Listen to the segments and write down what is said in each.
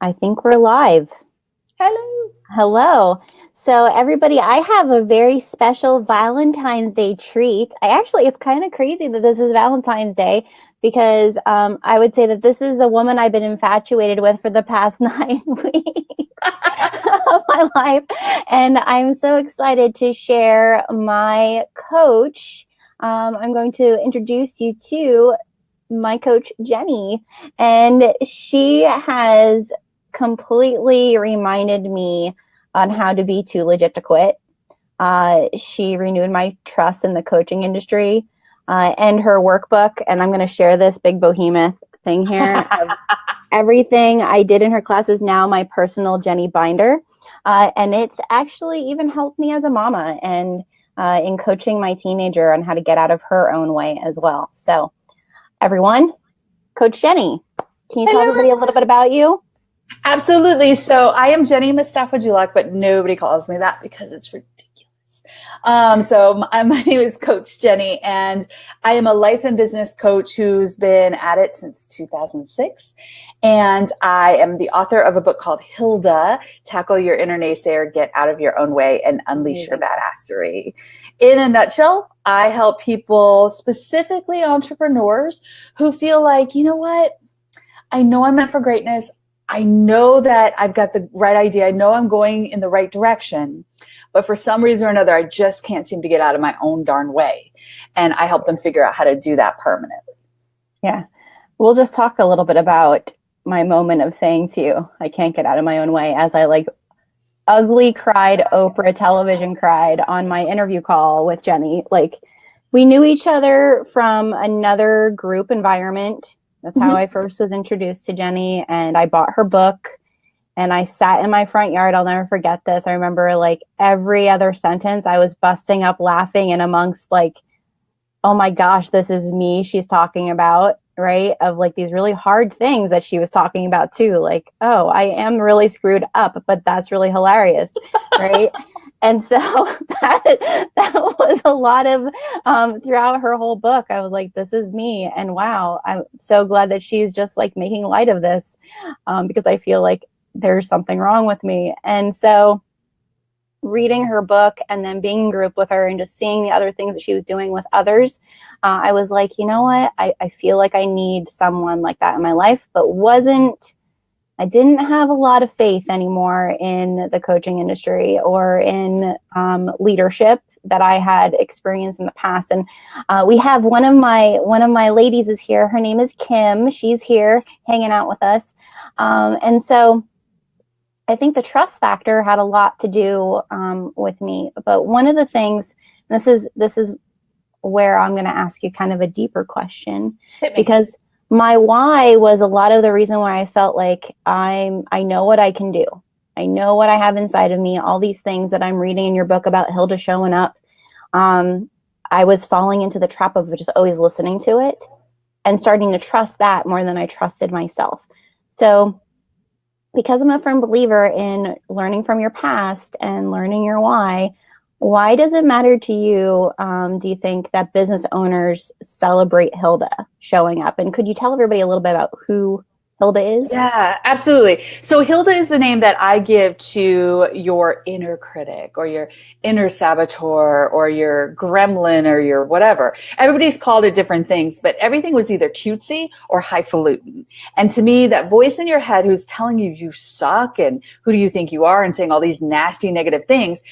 I think we're live. Hello. Hello. So, everybody, I have a very special Valentine's Day treat. It's kind of crazy that this is Valentine's Day because I would say that this is a woman I've been infatuated with for the past 9 weeks of my life. And I'm so excited to share my coach. I'm going to introduce you to my coach, Jennie. And she has completely reminded me on how to be too legit to quit. She renewed my trust in the coaching industry and her workbook. And I'm going to share this big behemoth thing here. Everything I did in her class is now my personal Jennie binder. And it's actually even helped me as a mama and in coaching my teenager on how to get out of her own way as well. So, everyone, Coach Jennie, can you tell Hello. everybody a little bit about you? Absolutely. So I am Jennie Mustafa Julak, but nobody calls me that because it's ridiculous. My name is Coach Jennie, and I am a life and business coach who's been at it since 2006. And I am the author of a book called Hilda, Tackle Your Inner Naysayer, Get Out of Your Own Way, and Unleash Your Badassery. In a nutshell, I help people, specifically entrepreneurs, who feel like, you know what? I know I'm meant for greatness. I know that I've got the right idea. I know I'm going in the right direction, but for some reason or another, I just can't seem to get out of my own darn way. And I help them figure out how to do that permanently. Yeah. We'll just talk a little bit about my moment of saying to you, I can't get out of my own way, as I ugly cried, Oprah television cried on my interview call with Jennie. We knew each other from another group environment. That's how I first was introduced to Jennie, and I bought her book and I sat in my front yard. I'll never forget this. I remember every other sentence I was busting up laughing, and amongst oh my gosh, this is me she's talking about, right? Of these really hard things that she was talking about too. Oh, I am really screwed up, but that's really hilarious, right? And so that was a lot of throughout her whole book. I was like, this is me. And wow, I'm so glad that she's just making light of this because I feel like there's something wrong with me. And so reading her book and then being in group with her and just seeing the other things that she was doing with others, I was like, you know what? I feel like I need someone like that in my life, but I didn't have a lot of faith anymore in the coaching industry or in leadership that I had experienced in the past. And we have one of my ladies is here. Her name is Kim. She's here hanging out with us. And so I think the trust factor had a lot to do with me. But one of the things, this is where I'm going to ask you kind of a deeper question, because my why was a lot of the reason why I felt like I know what I can do. I know what I have inside of me. All these things that I'm reading in your book about Hilda showing up. I was falling into the trap of just always listening to it and starting to trust that more than I trusted myself. So because I'm a firm believer in learning from your past and learning your why does it matter to you, do you think, that business owners celebrate Hilda showing up? And could you tell everybody a little bit about who Hilda is? Yeah, absolutely. So Hilda is the name that I give to your inner critic or your inner saboteur or your gremlin or your whatever. Everybody's called it different things, but everything was either cutesy or highfalutin. And to me, that voice in your head who's telling you you suck and who do you think you are and saying all these nasty negative things,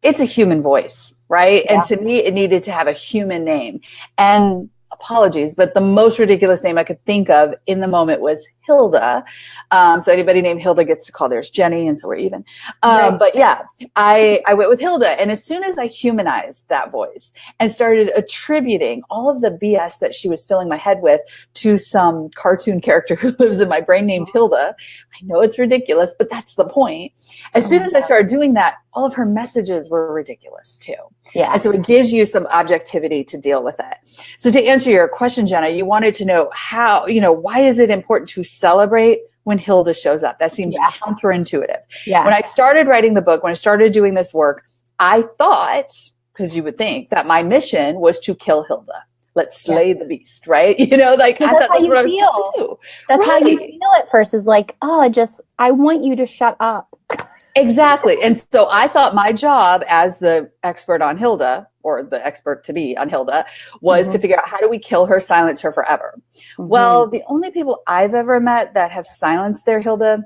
it's a human voice, right? Yeah. And to me, it needed to have a human name. And apologies, but the most ridiculous name I could think of in the moment was Hilda. So anybody named Hilda gets to call theirs Jennie, and so we're even. Right. But yeah, I went with Hilda. And as soon as I humanized that voice and started attributing all of the BS that she was filling my head with to some cartoon character who lives in my brain named Hilda, I know it's ridiculous, but that's the point. As soon as I started doing that, all of her messages were ridiculous too. Yeah. And so it gives you some objectivity to deal with it. So to answer your question, Jenna, you wanted to know how, why is it important to celebrate when Hilda shows up? That seems counterintuitive. Yeah. When I started writing the book, when I started doing this work, I thought, because you would think that my mission was to kill Hilda. let's slay the beast, right? You know, like I thought that's what I was supposed to do. That's how you feel at first, is like, oh, I want you to shut up. Exactly. And so I thought my job as the expert on Hilda, or the expert to be on Hilda, was to figure out, how do we kill her, silence her forever? Well, the only people I've ever met that have silenced their Hilda,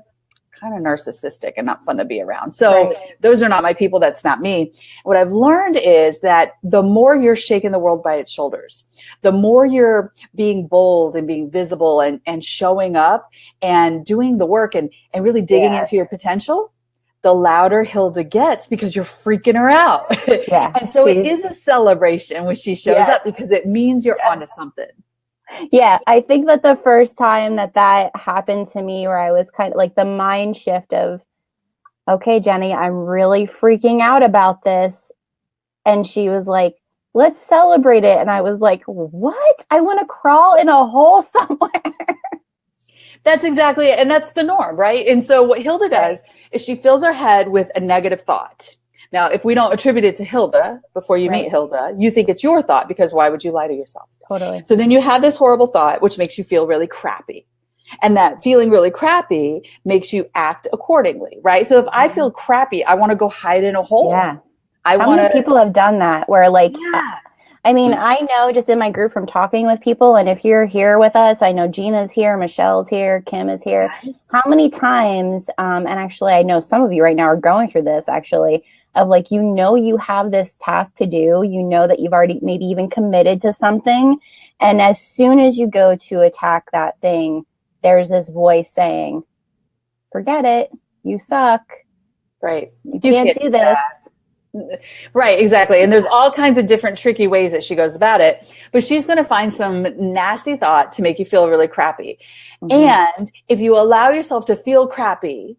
kind of narcissistic and not fun to be around. So those are not my people. That's not me. What I've learned is that the more you're shaking the world by its shoulders, the more you're being bold and being visible and showing up and doing the work and really digging into your potential, the louder Hilda gets, because you're freaking her out. And so it is a celebration when she shows up, because it means you're onto something. Yeah, I think that the first time that happened to me, where I was kind of like the mind shift of, okay, Jenny, I'm really freaking out about this. And she was like, let's celebrate it. And I was like, what? I want to crawl in a hole somewhere. That's exactly it. And that's the norm, right? And so what Hilda does is she fills her head with a negative thought. Now, if we don't attribute it to Hilda before you meet Hilda, you think it's your thought, because why would you lie to yourself? Totally. So then you have this horrible thought, which makes you feel really crappy. And that feeling really crappy makes you act accordingly, right? So if I feel crappy, I want to go hide in a hole. Yeah. How many people have done that, where like, I mean, I know just in my group from talking with people, and if you're here with us, I know Gina's here, Michelle's here, Kim is here. How many times, and actually I know some of you right now are going through this, actually, of like, you have this task to do, that you've already maybe even committed to something. And as soon as you go to attack that thing, there's this voice saying, forget it, you suck. Right. You can't do this. Right, exactly. And there's all kinds of different tricky ways that she goes about it, but she's going to find some nasty thought to make you feel really crappy. And if you allow yourself to feel crappy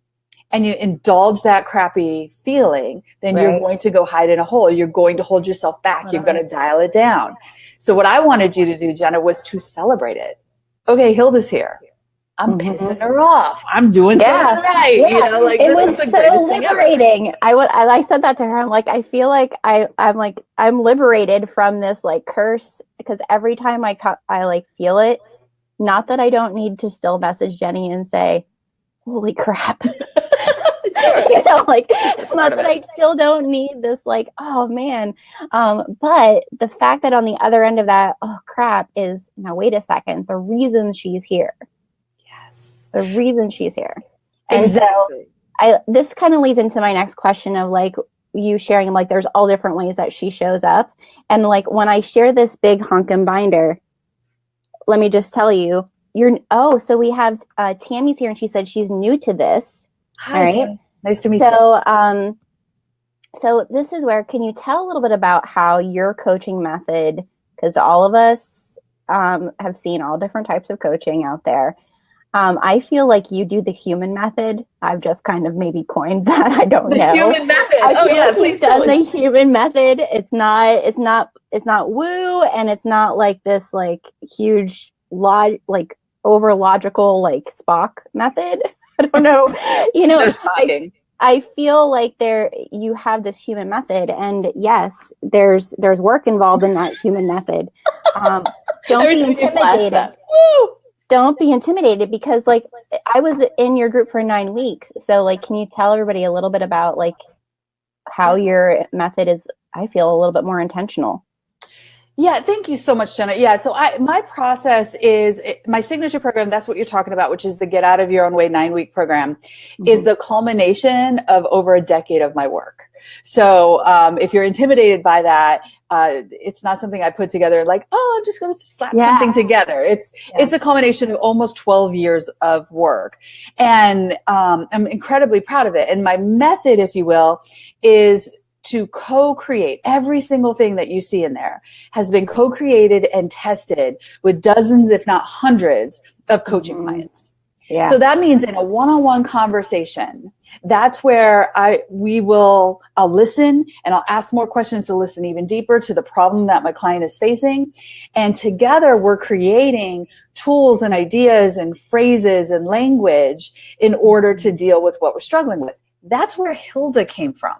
and you indulge that crappy feeling, then you're going to go hide in a hole. You're going to hold yourself back. You're going to dial it down. So what I wanted you to do, Jenna, was to celebrate it. Okay, Hilda's here. I'm pissing her off. I'm doing something right. Yeah. You know, like, it this was is the so greatest thing ever. liberating. I said that to her. I'm like, I feel like I'm liberated from this like curse, because every time I like feel it, not that I don't need to still message Jenny and say, holy crap. Like, it's not that I still don't need this, like, oh man. But the fact that on the other end of that, oh crap, is, now wait a second, the reason she's here. The reason she's here. And so this kind of leads into my next question of like you sharing, like, there's all different ways that she shows up. And like, when I share this big honkin' binder, let me just tell you, so we have Tammy's here, and she said she's new to this. Hi, right? Tammy. Nice to meet you. So this is where, can you tell a little bit about how your coaching method, because all of us have seen all different types of coaching out there. I feel like you do the human method. I've just kind of maybe coined that. I don't know. Human method. Please done the human method. It's not woo, and it's not like this like huge like over logical like Spock method. I don't know. I feel like you have this human method, and yes, there's work involved in that human method. Don't be intimidated. Don't be intimidated, because like I was in your group for 9 weeks. So like, can you tell everybody a little bit about like how your method is, I feel, a little bit more intentional? Yeah, thank you so much, Jenna. Yeah, so my process is my signature program. That's what you're talking about, which is the Get Out of Your Own Way 9-week program, is the culmination of over a decade of my work. So if you're intimidated by that, it's not something I put together like, oh, I'm just going to slap something together. It's a culmination of almost 12 years of work. And I'm incredibly proud of it. And my method, if you will, is to co-create. Every single thing that you see in there has been co-created and tested with dozens, if not hundreds, of coaching clients. Yeah. So that means in a one-on-one conversation, that's where I'll listen, and I'll ask more questions to listen even deeper to the problem that my client is facing. And together we're creating tools and ideas and phrases and language in order to deal with what we're struggling with. That's where Hilda came from.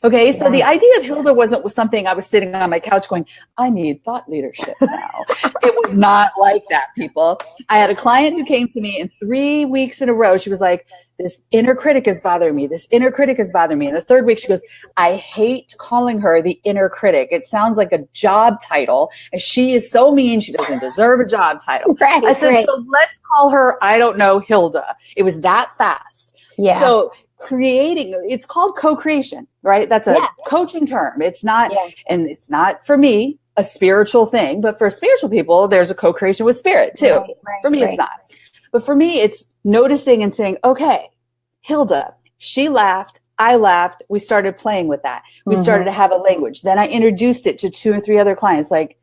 Okay, so the idea of Hilda wasn't something I was sitting on my couch going, I need thought leadership now. It was not like that, people. I had a client who came to me, and 3 weeks in a row, she was like, this inner critic is bothering me. This inner critic is bothering me. And the third week, she goes, I hate calling her the inner critic. It sounds like a job title, and she is so mean. She doesn't deserve a job title. Right, I said, so let's call her, I don't know, Hilda. It was that fast. Yeah. So creating, it's called co-creation, right? That's a coaching term. It's not, and it's not for me a spiritual thing, but for spiritual people, there's a co-creation with spirit too. For me, it's not. But for me, it's noticing and saying, okay, Hilda, she laughed, I laughed. We started playing with that. We started to have a language. Then I introduced it to 2 or 3 other clients. Like,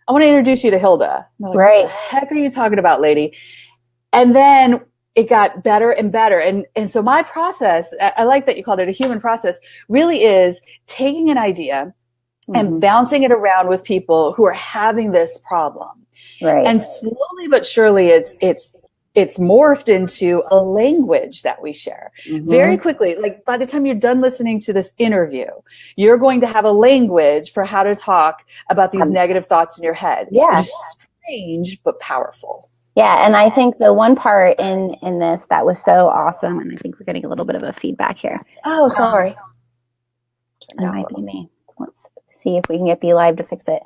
I want to introduce you to Hilda. Like, what the heck are you talking about, lady? And then it got better and better. And so my process, I like that you called it a human process, really is taking an idea and bouncing it around with people who are having this problem. Right. And slowly but surely it's morphed into a language that we share very quickly. Like by the time you're done listening to this interview, you're going to have a language for how to talk about these negative thoughts in your head. Yeah. It's strange, but powerful. Yeah, and I think the one part in this that was so awesome, and I think we're getting a little bit of a feedback here. Oh, sorry. It might be me. Let's see if we can get Be Live to fix it.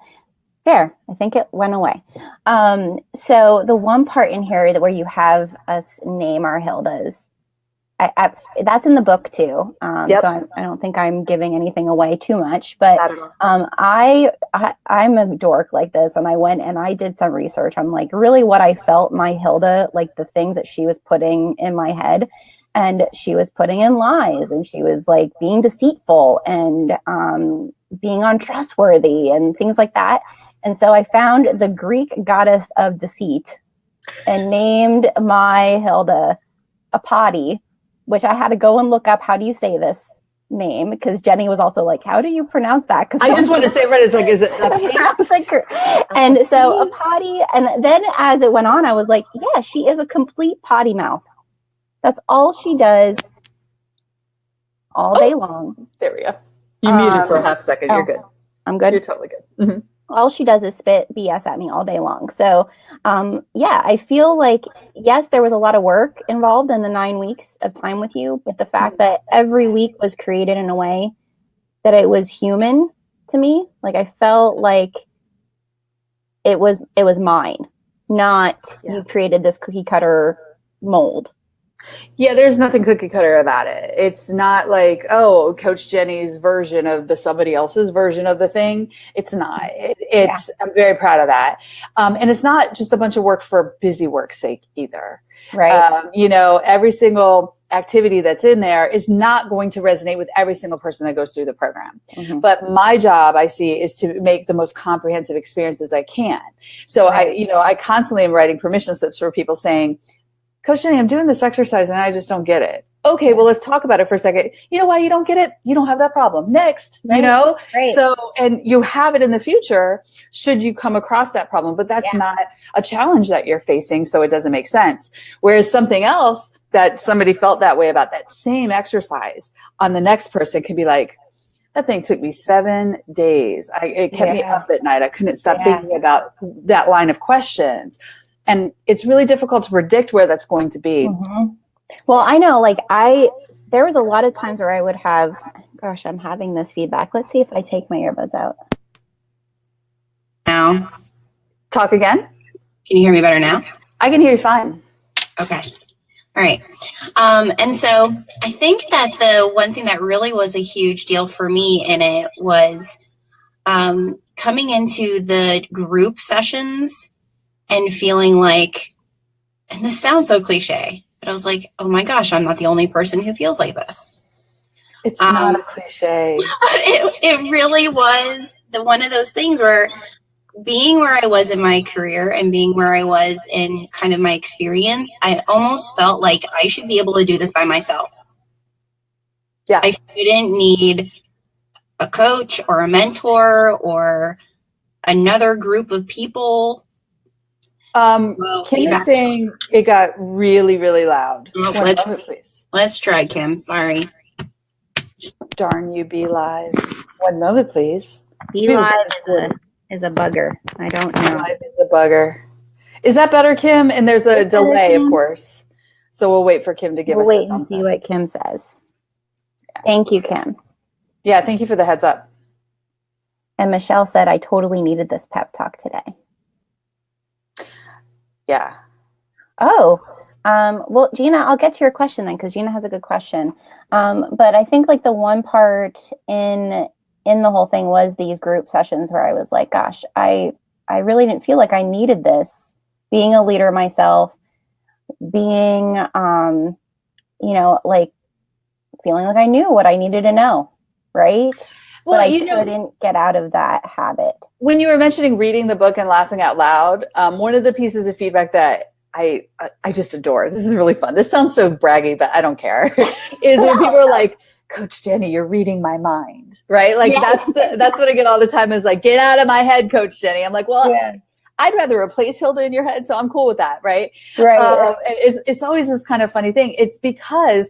There, I think it went away. So the one part in here where you have us name our Hildas, that's in the book too. So I don't think I'm giving anything away too much, but I'm a dork like this, and I went and I did some research on like really what I felt my Hilda, like the things that she was putting in my head, and she was putting in lies, and she was like being deceitful and being untrustworthy and things like that. And so I found the Greek goddess of deceit and named my Hilda Apati, which I had to go and look up. How do you say this name? Because Jenny was also like, how do you pronounce that? Because I just want to say, right, it's like, is it and so Apati, and then as it went on, I was like, yeah, she is a complete potty mouth. That's all she does all day long. There we go. You muted for a half second. You're good. I'm good. You're totally good. All she does is spit BS at me all day long. So, I feel like, yes, there was a lot of work involved in the 9 weeks of time with you, but the fact that every week was created in a way that it was human to me, like I felt like it was mine, not you created this cookie cutter mold. Yeah, there's nothing cookie cutter about it. It's not like, oh, Coach Jennie's version of somebody else's version of the thing. It's not. I'm very proud of that. And it's not just a bunch of work for busy work's sake either. Right. Every single activity that's in there is not going to resonate with every single person that goes through the program. But my job, I see, is to make the most comprehensive experience as I can. So I constantly am writing permission slips for people saying, Coach Jennie, I'm doing this exercise and I just don't get it. Okay, well, let's talk about it for a second. You know why you don't get it? You don't have that problem. Next, Right. So, and you have it in the future should you come across that problem, but that's not a challenge that you're facing, so it doesn't make sense. Whereas something else that somebody felt that way about that same exercise on the next person could be like, that thing took me 7 days. It kept me up at night. I couldn't stop thinking about that line of questions. And it's really difficult to predict where that's going to be. Well, I know, there was a lot of times where I would have, gosh, I'm having this feedback. Let's see if I take my earbuds out. Now, talk again. Can you hear me better now? I can hear you fine. Okay. All right. And so I think that the one thing that really was a huge deal for me in it was coming into the group sessions and feeling like, and this sounds so cliche, but I was like, oh my gosh, I'm not the only person who feels like this. It's not a cliche. It really was one of those things where being where I was in my career and being where I was in kind of my experience, I almost felt like I should be able to do this by myself. Yeah. I shouldn't need a coach or a or another group of people. Kim is saying it got really, really loud. Let's try, Kim. Sorry. Darn you, Be Live. One moment, please. Be Live is a bugger. I don't know. Live is a bugger. Is that better, Kim? And there's a delay, of course. So we'll wait for Kim to give us a thumbs up. Wait and see what Kim says. Yeah. Thank you, Kim. Yeah, thank you for the heads up. And Michelle said, I totally needed this pep talk today. Yeah. Oh, well, Gina, I'll get to your question then, because Gina has a good question. But I think like the one part in the whole thing was these group sessions where I was like, gosh, I really didn't feel like I needed this. Being a leader myself, being, like feeling like I knew what I needed to know, right? Well, but I couldn't get out of that habit. When you were mentioning reading the book and laughing out loud, one of the pieces of feedback that I just adore, this is really fun. This sounds so braggy, but I don't care, is when people are like, Coach Jennie, you're reading my mind, right? Like that's what I get all the time is like, get out of my head, Coach Jennie. I'm like, well, I'd rather replace Hilda in your head, so I'm cool with that, right? Right. And it's always this kind of funny thing. It's because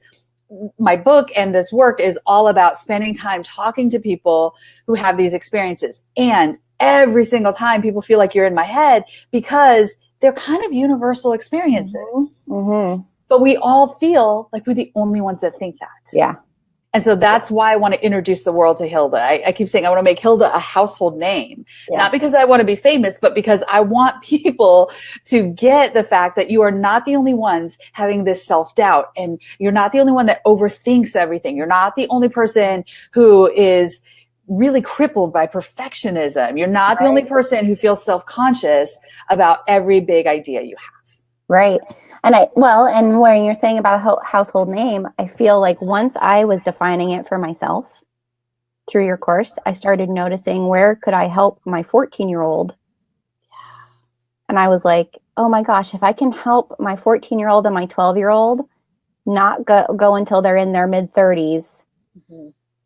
my book and this work is all about spending time talking to people who have these experiences. And every single time people feel like you're in my head because they're kind of universal experiences. Mm-hmm. But we all feel like we're the only ones that think that. Yeah. And so that's why I want to introduce the world to Hilda. I keep saying I want to make Hilda a household name, not because I want to be famous, but because I want people to get the fact that you are not the only ones having this self-doubt, and you're not the only one that overthinks everything. You're not the only person who is really crippled by perfectionism. You're not the only person who feels self-conscious about every big idea you have. Right. And and when you're saying about a household name, I feel like once I was defining it for myself through your course, I started noticing where could I help my 14-year-old. And I was like, oh my gosh, if I can help my 14-year-old and my 12-year-old not go until they're in their mid-30s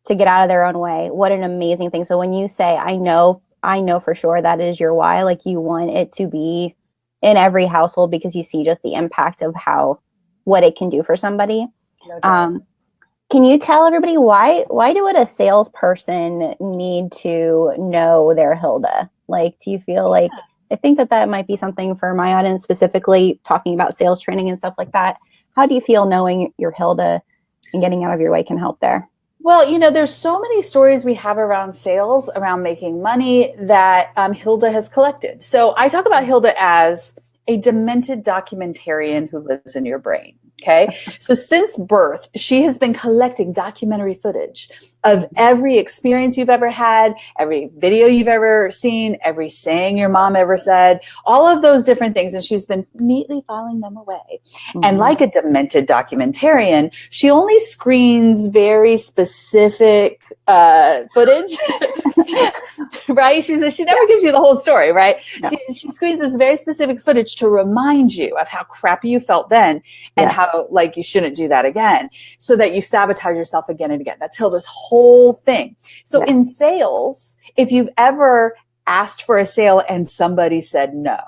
to get out of their own way, what an amazing thing. So when you say, I know for sure that is your why, like you want it to be in every household because you see just the impact of what it can do for somebody. No, can you tell everybody why would a salesperson need to know their Hilda? Like, do you feel like, I think that might be something for my audience, specifically talking about sales training and stuff like that. How do you feel knowing your Hilda and getting out of your way can help there? Well, there's so many stories we have around sales, around making money that Hilda has collected. So I talk about Hilda as a demented documentarian who lives in your brain. Okay. So since birth, she has been collecting documentary footage of every experience you've ever had, every video you've ever seen, every saying your mom ever said, all of those different things. And she's been neatly filing them away. Mm-hmm. And like a demented documentarian, she only screens very specific footage, right? She never gives you the whole story, right? No. She screens this very specific footage to remind you of how crappy you felt then and how like you shouldn't do that again, so that you sabotage yourself again and again. That's Hilda's whole thing. So in sales, if you've ever asked for a sale and somebody said no,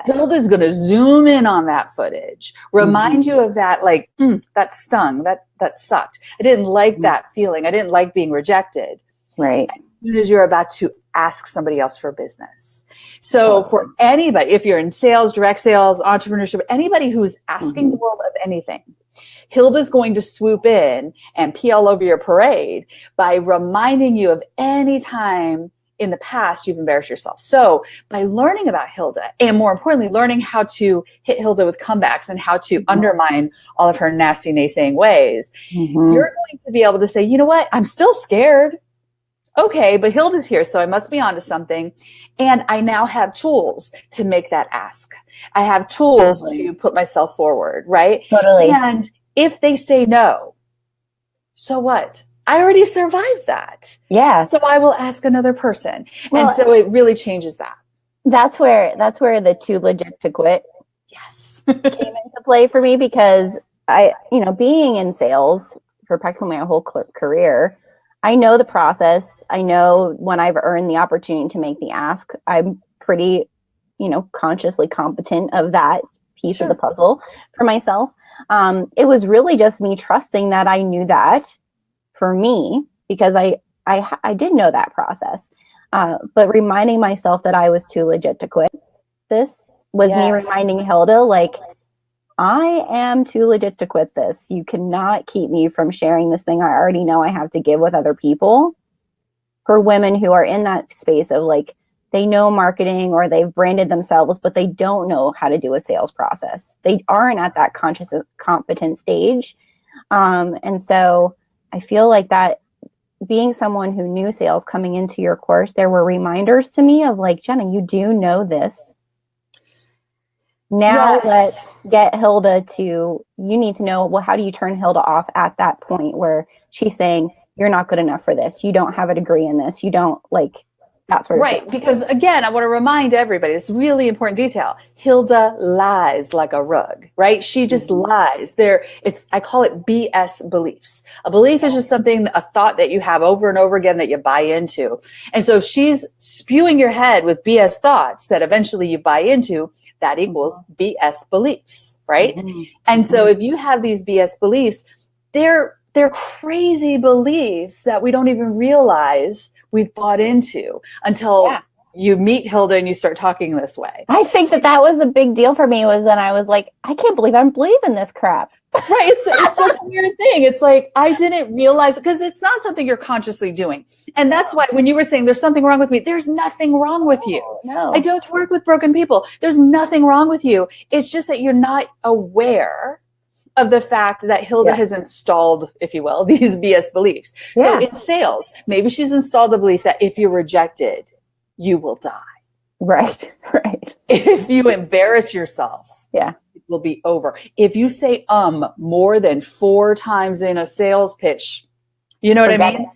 Hilda's going to zoom in on that footage, remind you of that, like, that stung, that sucked. I didn't like that feeling. I didn't like being rejected. Right. As soon as you're about to ask somebody else for business. So for anybody, if you're in sales, direct sales, entrepreneurship, anybody who's asking the world of anything, Hilda's going to swoop in and pee all over your parade by reminding you of any time in the past you've embarrassed yourself. So by learning about Hilda, and more importantly, learning how to hit Hilda with comebacks and how to undermine all of her nasty naysaying ways, you're going to be able to say, you know what, I'm still scared. Okay, but Hilda's here, so I must be onto something. And I now have tools to make that ask. I have tools to put myself forward, right? Totally. And if they say no, so what? I already survived that. Yeah. So I will ask another person. Well, and so it really changes that. That's where the too legit to quit came into play for me, because being in sales for practically my whole career, I know the process. I know when I've earned the opportunity to make the ask, I'm pretty, consciously competent of that piece of the puzzle for myself. It was really just me trusting that I knew that for me, because I did know that process. But reminding myself that I was too legit to quit this was me reminding Hilda, like, I am too legit to quit this. You cannot keep me from sharing this thing I already know I have to give with other people. For women who are in that space of like, they know marketing or they've branded themselves, but they don't know how to do a sales process. They aren't at that conscious, competent stage. And so I feel like that being someone who knew sales coming into your course, there were reminders to me of like, Jenna, you do know this. Now let's get Hilda to, you need to know, well, how do you turn Hilda off at that point where she's saying, you're not good enough for this. You don't have a degree in this. You don't like that sort of thing. Right. Because again, I want to remind everybody, it's really important detail. Hilda lies like a rug, right? She just lies. I call it BS beliefs. A belief is just something, a thought that you have over and over again that you buy into. And so if she's spewing your head with BS thoughts that eventually you buy into, that equals BS beliefs, right? And so if you have these BS beliefs, they're crazy beliefs that we don't even realize we've bought into until you meet Hilda and you start talking this way. I think that was a big deal for me, was when I was like, I can't believe I'm believing this crap. Right. It's such a weird thing. It's like, I didn't realize, because it's not something you're consciously doing. And that's why when you were saying there's something wrong with me, there's nothing wrong with you. No. I don't work with broken people. There's nothing wrong with you. It's just that you're not aware of the fact that Hilda has installed, if you will, these BS beliefs. So in sales, maybe she's installed the belief that if you're rejected, you will die. Right. If you embarrass yourself, it will be over. If you say more than 4 times in a sales pitch, you know what I mean?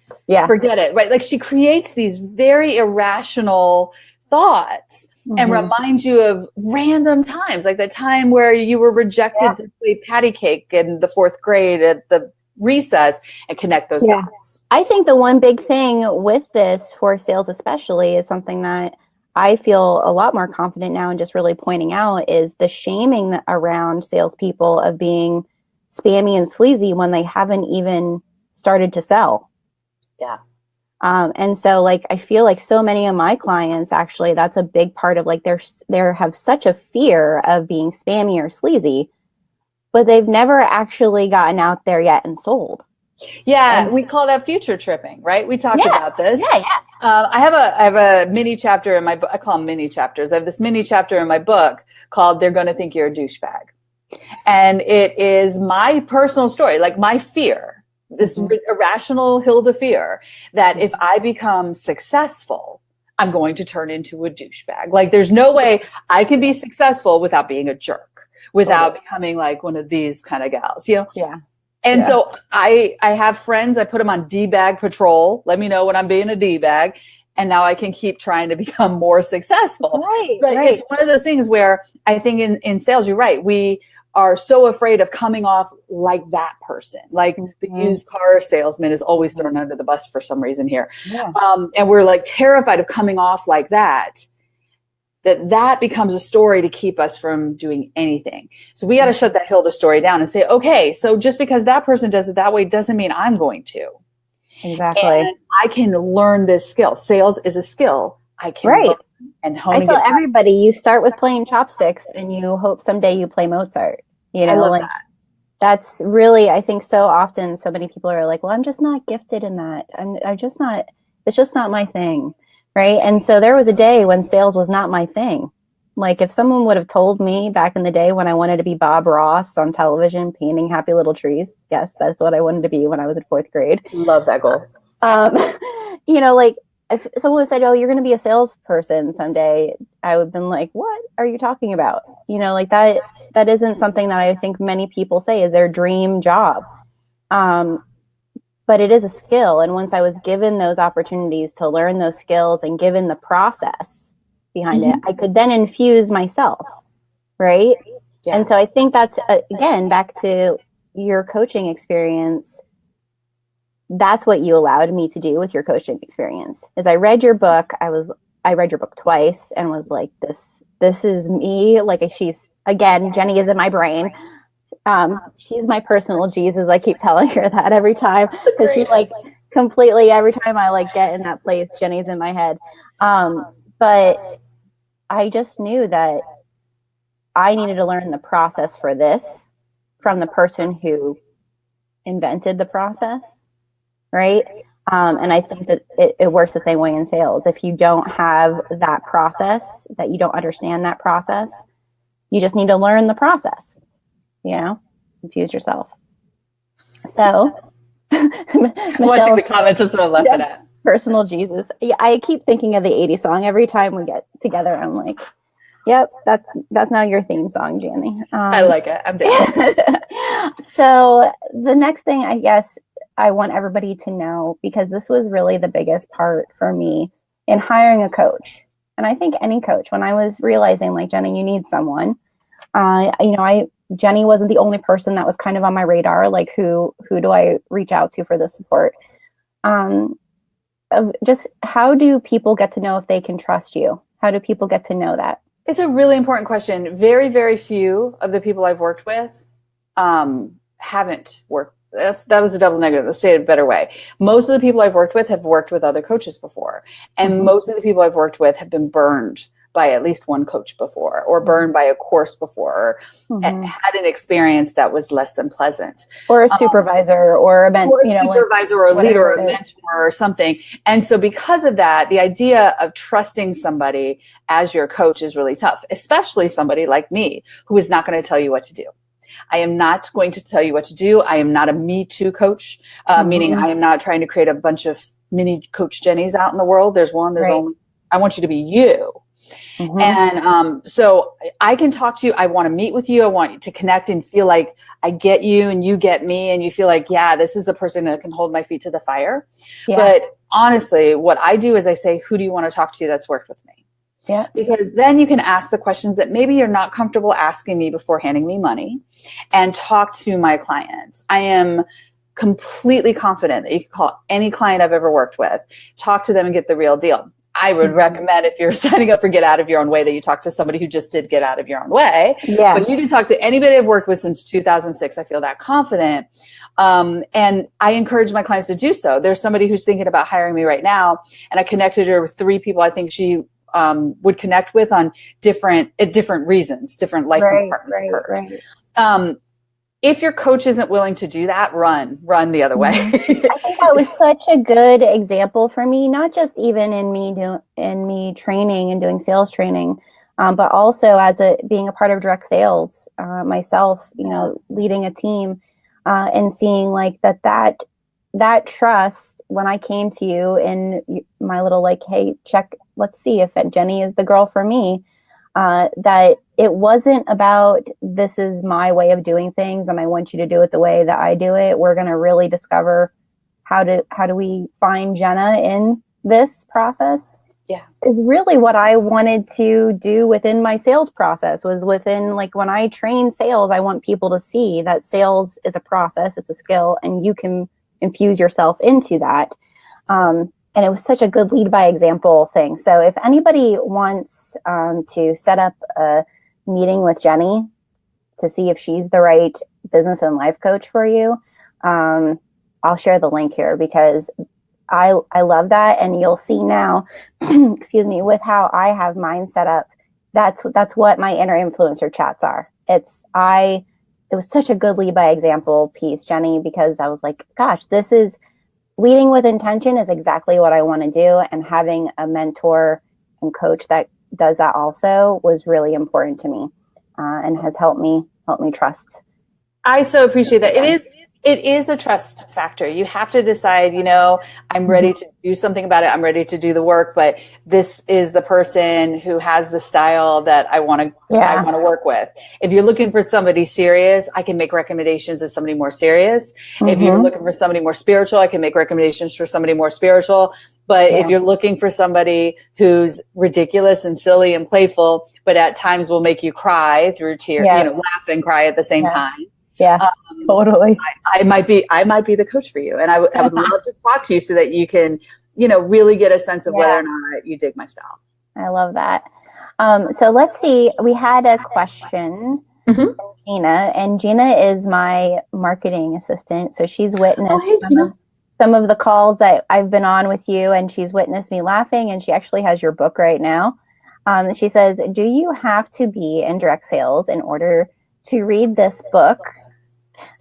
Forget it. Right. Like, she creates these very irrational thoughts and reminds you of random times, like the time where you were rejected to play patty cake in the 4th grade at the recess, and connect those dots. I think the one big thing with this for sales especially is something that I feel a lot more confident now in just really pointing out, is the shaming around salespeople of being spammy and sleazy when they haven't even started to sell. And so like, I feel like so many of my clients, actually, that's a big part of like, they have such a fear of being spammy or sleazy, but they've never actually gotten out there yet and sold. And we call that future tripping, right? We talked about this. I have a mini chapter in my book. I call them mini chapters. I have this mini chapter in my book called "They're Going to Think You're a Douchebag," and it is my personal story, like my fear. This irrational Hilda fear that if I become successful, I'm going to turn into a douchebag. Like, there's no way I can be successful without being a jerk, without becoming like one of these kind of gals, you know? And so I have friends, I put them on D-bag patrol. Let me know when I'm being a D-bag. And now I can keep trying to become more successful. But it's one of those things where I think in sales, you're right. We are so afraid of coming off like that person. Like the used car salesman is always thrown under the bus for some reason here. And we're like terrified of coming off like that becomes a story to keep us from doing anything. So we got to shut that Hilda story down and say, okay, so just because that person does it that way doesn't mean I'm going to. Exactly. And I can learn this skill. Sales is a skill. I can learn and hone. I tell everybody, you start with playing chopsticks and you hope someday you play Mozart. You know, I love like that. That's really, I think so often so many people are like, well, I'm just not gifted in that. It's just not my thing. Right. And so there was a day when sales was not my thing. Like, if someone would have told me back in the day when I wanted to be Bob Ross on television, painting happy little trees. Yes, that's what I wanted to be when I was in 4th grade. Love that goal. You know, like, if someone said, oh, you're going to be a salesperson someday, I would have been like, what are you talking about? You know, like that isn't something that I think many people say is their dream job. But it is a skill. And once I was given those opportunities to learn those skills and given the process behind it, I could then infuse myself. Right. And so I think that's, again, back to your coaching experience. That's what you allowed me to do with your coaching experience. Is I read your book. I read your book twice and was like, this is me. Like, she's, again, Jennie is in my brain. She's my personal Jesus. I keep telling her that every time because she like completely every time I like get in that place, Jenny's in my head. But I just knew that I needed to learn the process for this from the person who invented the process, right? And I think that it works the same way in sales. If you don't have that process, that you don't understand that process, you just need to learn the process, confuse yourself. So, watching the comments is what I'm laughing at. Personal Jesus. Yeah, I keep thinking of the 80s song every time we get together. I'm like, yep, that's now your theme song, Jennie. I like it. I'm down. So the next thing I guess I want everybody to know, because this was really the biggest part for me in hiring a coach. And I think any coach, when I was realizing like, Jennie, you need someone, Jennie wasn't the only person that was kind of on my radar. Like who do I reach out to for the support? Just how do people get to know if they can trust you? How do people get to know that? It's a really important question. Very, very few of the people I've worked with haven't worked. That was a double negative. Let's say it a better way. Most of the people I've worked with have worked with other coaches before. And most of the people I've worked with have been burned by at least one coach before, or burned by a course before, or had an experience that was less than pleasant. Or a supervisor or a supervisor or a leader or a mentor or something. And so because of that, the idea of trusting somebody as your coach is really tough, especially somebody like me who is not going to tell you what to do. I am not going to tell you what to do. I am not a Me Too coach, meaning I am not trying to create a bunch of mini Coach Jennies out in the world. There's only, I want you to be you. And so I can talk to you. I want to meet with you. I want you to connect and feel like I get you and you get me. And you feel like, yeah, this is the person that can hold my feet to the fire. Yeah. But honestly, what I do is I say, who do you want to talk to that's worked with me? Yeah. Because then you can ask the questions that maybe you're not comfortable asking me before handing me money, and talk to my clients. I am completely confident that you can call any client I've ever worked with, talk to them and get the real deal. I would recommend, if you're signing up for Get Out of Your Own Way, that you talk to somebody who just did Get Out of Your Own Way. Yeah. But you can talk to anybody I've worked with since 2006. I feel that confident. And I encourage my clients to do so. There's somebody who's thinking about hiring me right now, and I connected her with 3 people I think she would connect with on different reasons, different life compartments of hers. If your coach isn't willing to do that, run the other way. I think that was such a good example for me, not just even in me training and doing sales training, but also as being a part of direct sales myself, leading a team and seeing like that trust when I came to you in my little like, hey, let's see if Jennie is the girl for me. That it wasn't about, this is my way of doing things and I want you to do it the way that I do it. We're going to really discover how do we find Jenna in this process. Yeah. Is really what I wanted to do within my sales process. Was within, like, when I train sales, I want people to see that sales is a process, it's a skill, and you can infuse yourself into that. And it was such a good lead by example thing. So if anybody wants to set up a meeting with Jennie to see if she's the right business and life coach for you, I'll share the link here, because I love that. And you'll see now, excuse me, with how I have mine set up, that's what my inner influencer chats are. It was such a good lead by example piece, Jennie, because I was like, gosh, this is leading with intention is exactly what I want to do. And having a mentor and coach that does that also was really important to me, and has helped me trust. I so appreciate that. It is a trust factor. You have to decide, I'm ready to do something about it. I'm ready to do the work, but this is the person who has the style that I want to work with. If you're looking for somebody serious, I can make recommendations of somebody more serious. If you're looking for somebody more spiritual, I can make recommendations for somebody more spiritual. But if you're looking for somebody who's ridiculous and silly and playful, but at times will make you cry through tears, laugh and cry at the same time. Yeah, totally. I might be the coach for you. And I would love to talk to you so that you can, really get a sense of whether or not you dig my style. I love that. So let's see. We had a question that Gina, and Gina is my marketing assistant. So she's witnessed hey, some of the calls that I've been on with you, and she's witnessed me laughing, and she actually has your book right now. She says, do you have to be in direct sales in order to read this book?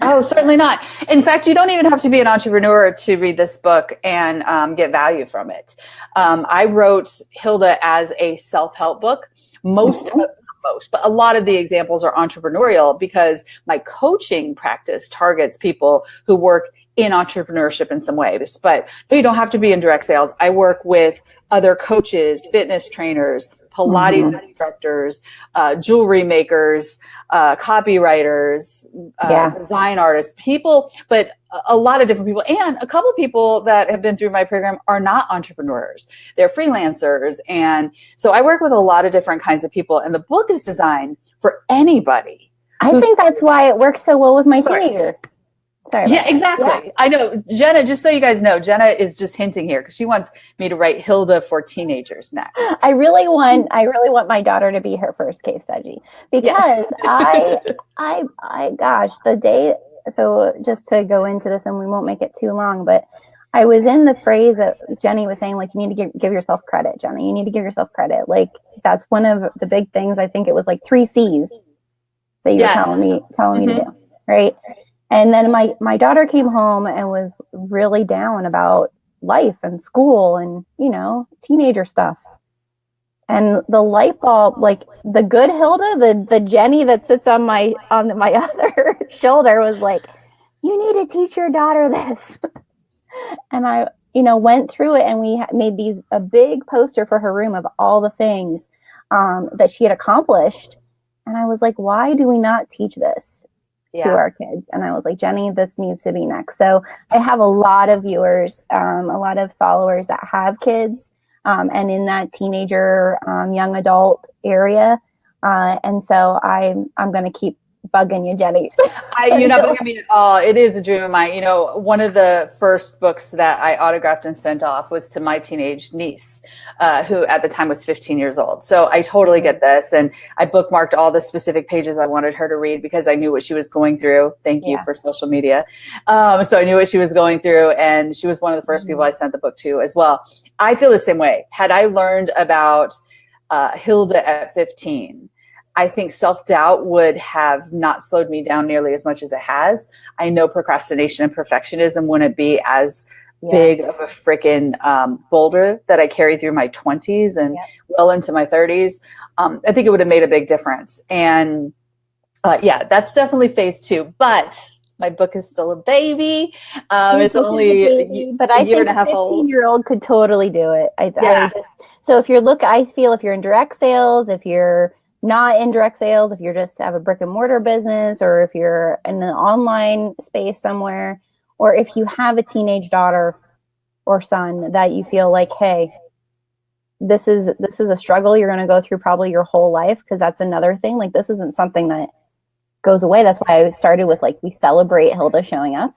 Oh, certainly not. In fact, you don't even have to be an entrepreneur to read this book and get value from it. I wrote Hilda as a self-help book. But a lot of the examples are entrepreneurial because my coaching practice targets people who work in entrepreneurship in some ways. But you don't have to be in direct sales. I work with other coaches, fitness trainers, Pilates instructors, jewelry makers, copywriters, design artists, people, but a lot of different people. And a couple of people that have been through my program are not entrepreneurs. They're freelancers. And so I work with a lot of different kinds of people. And the book is designed for anybody. I think that's why it works so well with my teenager. Sorry. Yeah, exactly. Yeah. I know. Jenna, just so you guys know, Jenna is just hinting here because she wants me to write Hilda for teenagers next. I really want my daughter to be her first case study because gosh, the day. So just to go into this, and we won't make it too long, but I was in the phrase that Jenny was saying, like, you need to give yourself credit, Jenny. You need to give yourself credit. Like, that's one of the big things. I think it was like 3 C's that you were telling me to do, right? And then my daughter came home and was really down about life and school and, teenager stuff. And the light bulb, like the good Hilda, the Jenny that sits on my other shoulder was like, you need to teach your daughter this. And I, went through it, and we made a big poster for her room of all the things that she had accomplished. And I was like, why do we not teach this to our kids? And I was like, Jenny, this needs to be next. So I have a lot of viewers, a lot of followers that have kids, and in that teenager, young adult area. And so I'm going to keep bugging you, Jenny. You're not bugging me at all. It is a dream of mine. One of the first books that I autographed and sent off was to my teenage niece, who at the time was 15 years old. So I totally get this. And I bookmarked all the specific pages I wanted her to read because I knew what she was going through. Thank you for social media. So I knew what she was going through. And she was one of the first people I sent the book to as well. I feel the same way. Had I learned about Hilda at 15, I think self-doubt would have not slowed me down nearly as much as it has. I know procrastination and perfectionism wouldn't be as big of a freaking boulder that I carried through my 20s and well into my 30s. I think it would have made a big difference. And that's definitely phase 2. But my book is still a baby. It's only a year and a half old. 15-year-old could totally do it. So if you're in direct sales, if you're not in direct sales, if you just have a brick and mortar business, or if you're in an online space somewhere, or if you have a teenage daughter or son that you feel like, hey, this is a struggle you're going to go through probably your whole life, because that's another thing. Like, this isn't something that goes away. That's why I started with, like, we celebrate Hilda showing up.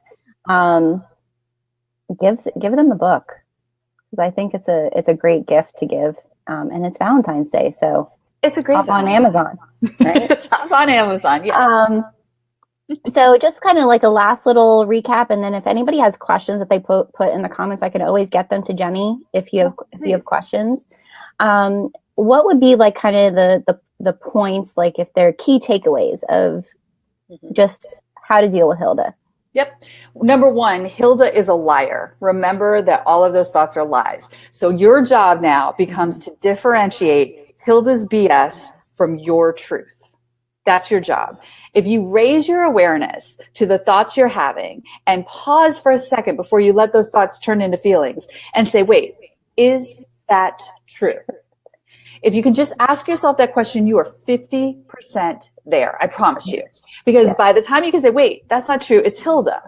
Give them the book, because I think it's a great gift to give, and it's Valentine's Day, so. It's a great up on Amazon, right? It's up on Amazon, yes. So just kind of like a last little recap, and then if anybody has questions that they put in the comments, I can always get them to Jenny if you have questions. What would be like kind of the points, like if they're key takeaways of just how to deal with Hilda? Yep. Number 1, Hilda is a liar. Remember that all of those thoughts are lies. So your job now becomes to differentiate Hilda's BS from your truth. That's your job. If you raise your awareness to the thoughts you're having and pause for a second before you let those thoughts turn into feelings and say, wait, is that true? If you can just ask yourself that question, you are 50% there. I promise you. Because by the time you can say, wait, that's not true, it's Hilda.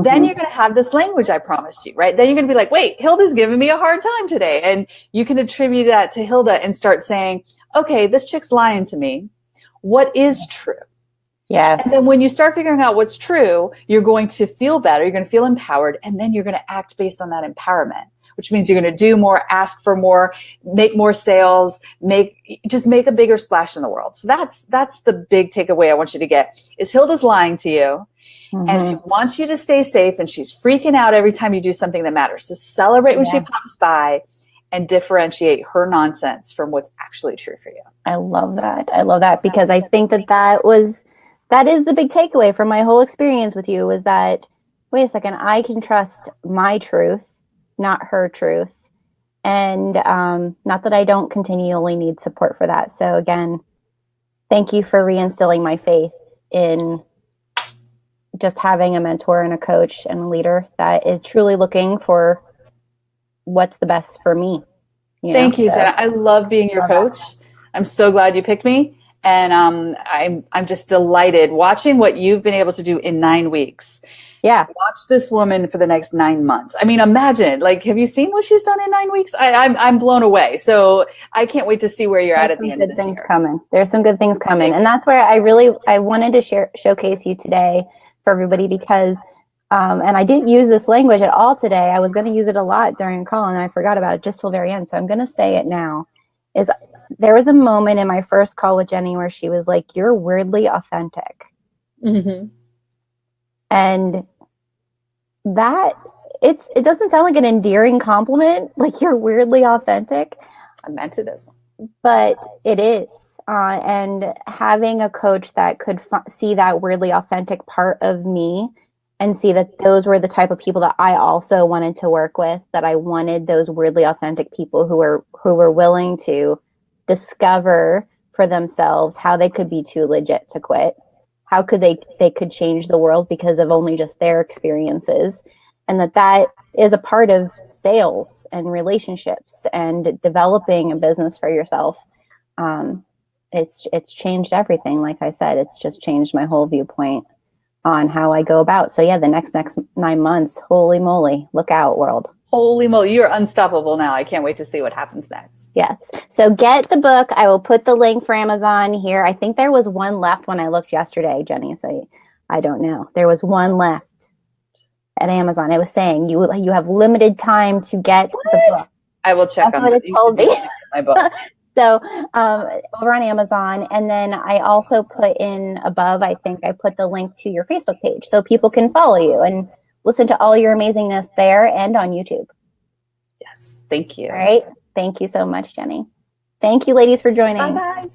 Then you're going to have this language I promised you, right? Then you're going to be like, wait, Hilda's giving me a hard time today. And you can attribute that to Hilda and start saying, okay, this chick's lying to me. What is true? Yes. And then when you start figuring out what's true, you're going to feel better. You're going to feel empowered. And then you're going to act based on that empowerment, which means you're going to do more, ask for more, make more sales, just make a bigger splash in the world. So that's the big takeaway I want you to get is Hilda's lying to you. Mm-hmm. And she wants you to stay safe, and she's freaking out every time you do something that matters. So celebrate when she pops by and differentiate her nonsense from what's actually true for you. I love that. I love that because I think that is the big takeaway from my whole experience with you, is that, wait a second, I can trust my truth, not her truth. And not that I don't continually need support for that. So again, thank you for reinstilling my faith in just having a mentor and a coach and a leader that is truly looking for what's the best for me. Thank you, Jenna. I love being your coach. I'm so glad you picked me. And I'm just delighted watching what you've been able to do in 9 weeks. Yeah. Watch this woman for the next 9 months. I mean, imagine, have you seen what she's done in 9 weeks? I'm blown away. So I can't wait to see where you're at the end of this year. There's some good things coming. And that's where I wanted to showcase you today for everybody because, and I didn't use this language at all today. I was going to use it a lot during a call and I forgot about it just till the very end. So I'm going to say it now. There was a moment in my first call with Jennie where she was like, "You're weirdly authentic." Mm-hmm. And that it doesn't sound like an endearing compliment, like you're weirdly authentic. I meant it as one, but it is. And having a coach that could see that weirdly authentic part of me and see that those were the type of people that I also wanted to work with, that I wanted those weirdly authentic people who were willing to discover for themselves how they could be too legit to quit. How could they could change the world because of only just their experiences, and that is a part of sales and relationships and developing a business for yourself. It's changed everything. Like I said, it's just changed my whole viewpoint on how I go about. So yeah, the next 9 months, holy moly, look out, world. Holy moly, you're unstoppable now. I can't wait to see what happens next. Yes. So get the book. I will put the link for Amazon here. I think there was one left when I looked yesterday, Jennie. So I don't know. There was one left at Amazon. It was saying you have limited time to get the book. I will check. That's on what it told me. My book. So over on Amazon. And then I also put in above, I think I put the link to your Facebook page so people can follow you and listen to all your amazingness there and on YouTube. Yes. Thank you. All right. Thank you so much, Jennie. Thank you, ladies, for joining. Bye, guys.